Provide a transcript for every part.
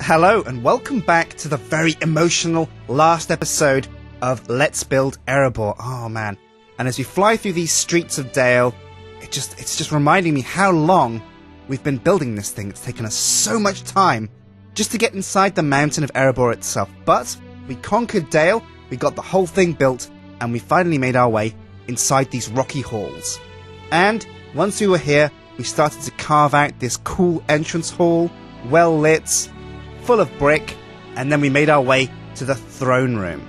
Hello and welcome back to the very emotional last episode of Let's Build Erebor. Oh man. And as we fly through these streets of Dale, it's just reminding me how long we've been building this thing. It's taken us so much time just to get inside the mountain of Erebor itself. But we conquered Dale, we got the whole thing built, and we finally made our way inside these rocky halls. And once we were here, we started to carve out this cool entrance hall, well lit, full of brick, and then we made our way to the throne room.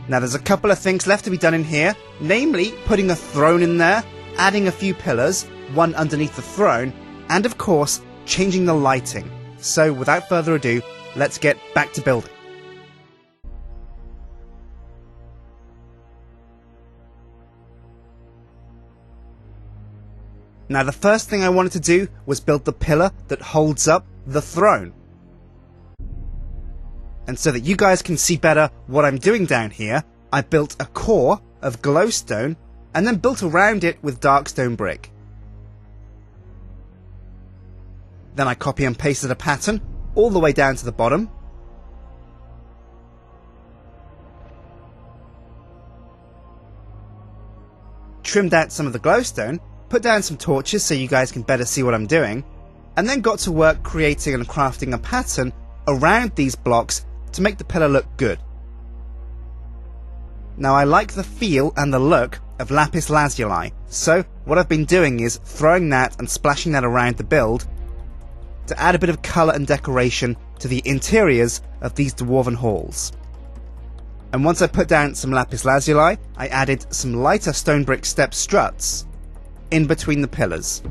Now there's a couple of things left to be done in here, namely putting a throne in there, adding a few pillars, one underneath the throne, and of course changing the lighting. So without further ado, let's get back to building. Now the first thing I wanted to do was build the pillar that holds up the throne. And so that you guys can see better what I'm doing down here, I built a core of glowstone and then built around it with darkstone brick. Then I copy and pasted a pattern all the way down to the bottom. Trimmed out some of the glowstone, put down some torches so you guys can better see what I'm doing, and then got to work creating and crafting a pattern around these blocks to make the pillar look good. Now I like the feel and the look of lapis lazuli, so what I've been doing is throwing that and splashing that around the build to add a bit of colour and decoration to the interiors of these dwarven halls. And once I put down some lapis lazuli, I added some lighter stone brick step struts in between the pillars.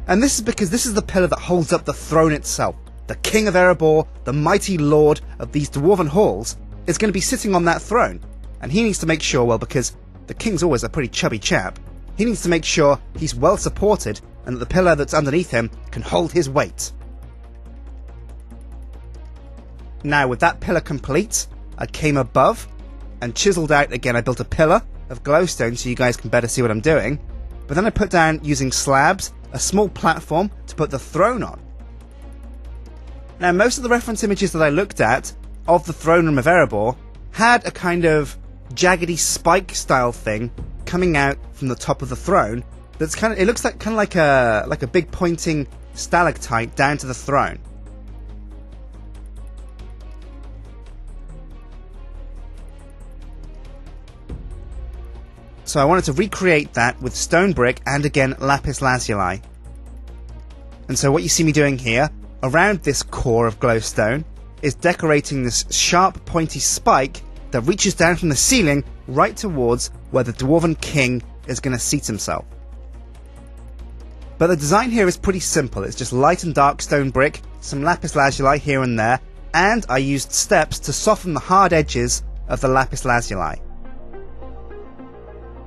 And this is because this is the pillar that holds up the throne itself. The King of Erebor, the mighty lord of these dwarven halls, is going to be sitting on that throne. And he needs to make sure, well, because the king's always a pretty chubby chap, he needs to make sure he's well supported and that the pillar that's underneath him can hold his weight. Now with that pillar complete, I came above and chiseled out again. I built a pillar of glowstone so you guys can better see what I'm doing. But then I put down, using slabs, a small platform to put the throne on. Now most of the reference images that I looked at of the throne room of Erebor had a kind of jaggedy spike style thing coming out from the top of the throne. That's it looks like like a big pointing stalactite down to the throne. So I wanted to recreate that with stone brick and again lapis lazuli. And so what you see me doing here, around this core of glowstone, is decorating this sharp pointy spike that reaches down from the ceiling right towards where the dwarven king is going to seat himself. But the design here is pretty simple. It's just light and dark stone brick, some lapis lazuli here and there, and I used steps to soften the hard edges of the lapis lazuli.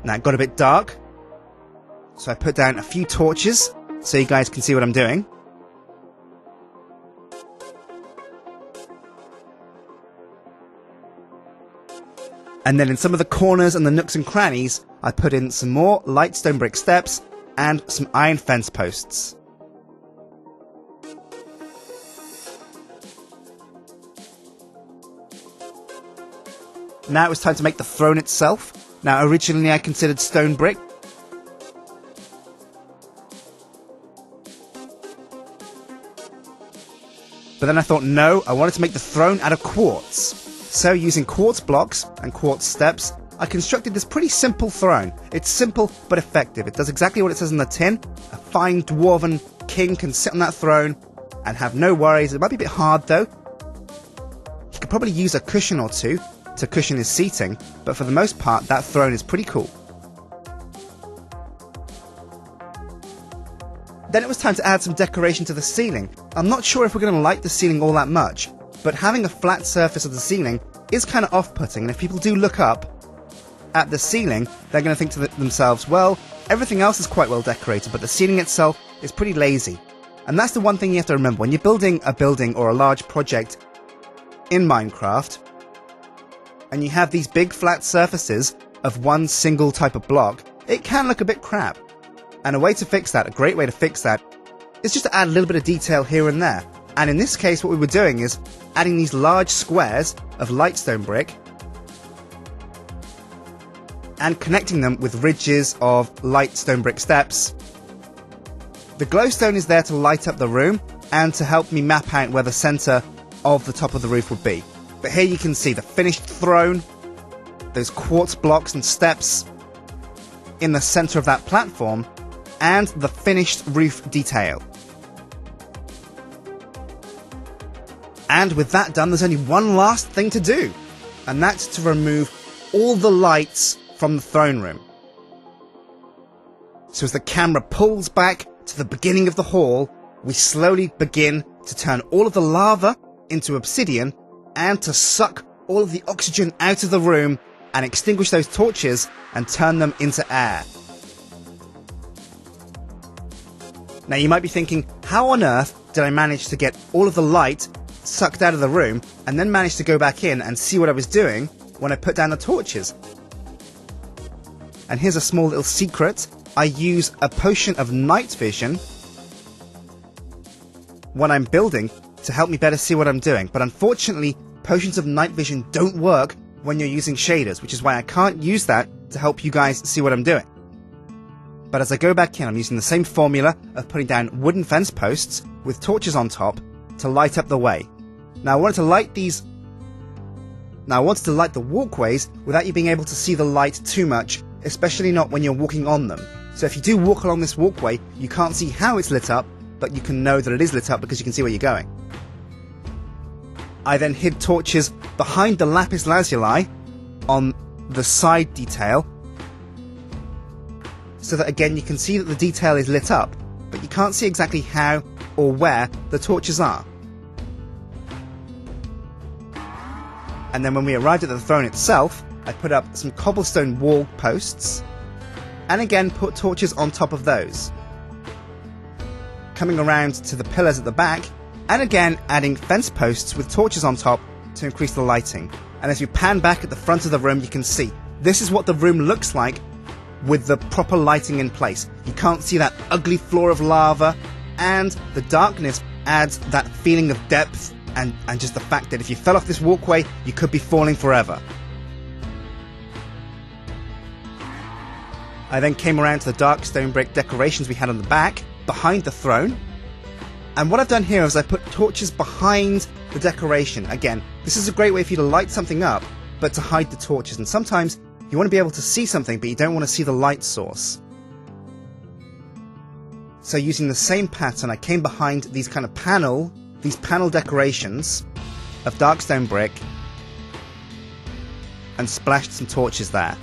Now it got a bit dark, so I put down a few torches so you guys can see what I'm doing. And then in some of the corners and the nooks and crannies, I put in some more light stone brick steps and some iron fence posts. Now it was time to make the throne itself. Now originally I considered stone brick, but then I thought no, I wanted to make the throne out of quartz. So using quartz blocks and quartz steps, I constructed this pretty simple throne. It's simple but effective. It does exactly what it says in the tin. A fine dwarven king can sit on that throne and have no worries. It might be a bit hard though. He could probably use a cushion or two to cushion his seating, but for the most part that throne is pretty cool. Then it was time to add some decoration to the ceiling. I'm not sure if we're going to like the ceiling all that much, but having a flat surface of the ceiling is kind of off-putting, and if people do look up at the ceiling, they're going to think to themselves, well, everything else is quite well decorated, but the ceiling itself is pretty lazy. And that's the one thing you have to remember. When you're building a building or a large project in Minecraft, and you have these big flat surfaces of one single type of block, it can look a bit crap. And a way to fix that, a great way to fix that, is just to add a little bit of detail here and there. And in this case, what we were doing is adding these large squares of lightstone brick and connecting them with ridges of lightstone brick steps. The glowstone is there to light up the room and to help me map out where the center of the top of the roof would be. But here you can see the finished throne, those quartz blocks and steps in the center of that platform, and the finished roof detail. And with that done, there's only one last thing to do, and that's to remove all the lights from the throne room. So as the camera pulls back to the beginning of the hall, we slowly begin to turn all of the lava into obsidian and to suck all of the oxygen out of the room and extinguish those torches and turn them into air. Now you might be thinking, how on earth did I manage to get all of the light sucked out of the room and then manage to go back in and see what I was doing when I put down the torches? And here's a small little secret. I use a potion of night vision when I'm building to help me better see what I'm doing. But unfortunately, potions of night vision don't work when you're using shaders, which is why I can't use that to help you guys see what I'm doing. But as I go back in, I'm using the same formula of putting down wooden fence posts with torches on top to light up the way. Now I wanted to light the walkways without you being able to see the light too much, especially not when you're walking on them. So if you do walk along this walkway, you can't see how it's lit up, but you can know that it is lit up because you can see where you're going. I then hid torches behind the lapis lazuli on the side detail, so that again you can see that the detail is lit up, but you can't see exactly how or where the torches are. And then when we arrived at the throne itself, I put up some cobblestone wall posts, and again put torches on top of those. Coming around to the pillars at the back, and again adding fence posts with torches on top to increase the lighting. And as we pan back at the front of the room, you can see this is what the room looks like with the proper lighting in place. You can't see that ugly floor of lava, and the darkness adds that feeling of depth and just the fact that if you fell off this walkway, you could be falling forever. I then came around to the dark stone brick decorations we had on the back, behind the throne. And what I've done here is I put torches behind the decoration. Again, this is a great way for you to light something up, but to hide the torches. And sometimes you want to be able to see something, but you don't want to see the light source. So using the same pattern, I came behind these panel decorations of dark stone brick and splashed some torches there.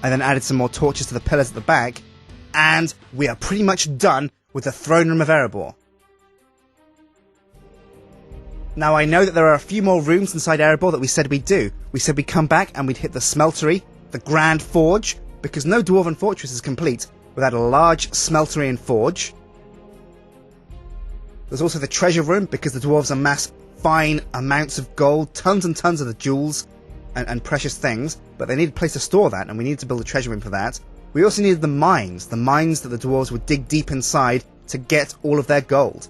I then added some more torches to the pillars at the back, and we are pretty much done with the throne room of Erebor. Now I know that there are a few more rooms inside Erebor that we said we'd do. We said we'd come back and we'd hit the smeltery, the grand forge, because no dwarven fortress is complete without a large smeltery and forge. There's also the treasure room, because the dwarves amass fine amounts of gold, tons and tons of the jewels and precious things, but they need a place to store that, and we needed to build a treasure room for that. We also needed the mines that the dwarves would dig deep inside to get all of their gold.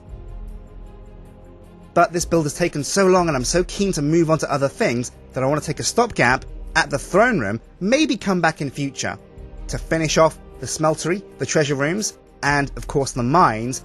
But this build has taken so long, and I'm so keen to move on to other things, that I want to take a stopgap at the throne room, maybe come back in future to finish off the smeltery, the treasure rooms, and of course the mines.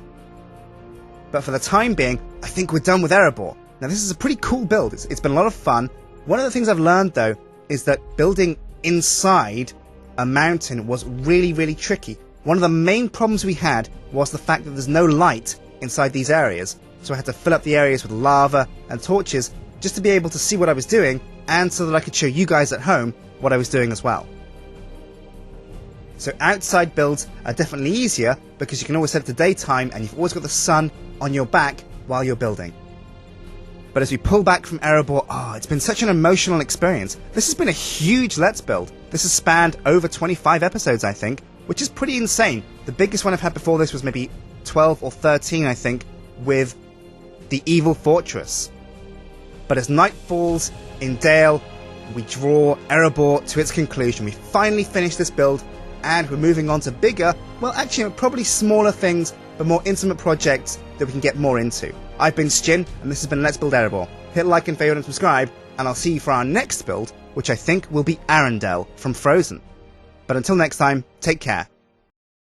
But for the time being, I think we're done with Erebor. Now this is a pretty cool build, it's been a lot of fun. One of the things I've learned though, is that building inside a mountain was really, really tricky. One of the main problems we had was the fact that there's no light inside these areas, so I had to fill up the areas with lava and torches just to be able to see what I was doing, and so that I could show you guys at home what I was doing as well. So outside builds are definitely easier, because you can always set it to daytime and you've always got the sun on your back while you're building. But as we pull back from Erebor, it's been such an emotional experience. This has been a huge Let's Build. This has spanned over 25 episodes, I think, which is pretty insane. The biggest one I've had before this was maybe 12 or 13, I think, with the Evil Fortress. But as night falls in Dale, we draw Erebor to its conclusion. We finally finished this build, and we're moving on to bigger, well actually probably smaller things but more intimate projects that we can get more into. I've been Stin, and this has been Let's Build Erebor. Hit like and favourite and subscribe, and I'll see you for our next build, which I think will be Arendelle from Frozen. But until next time, take care.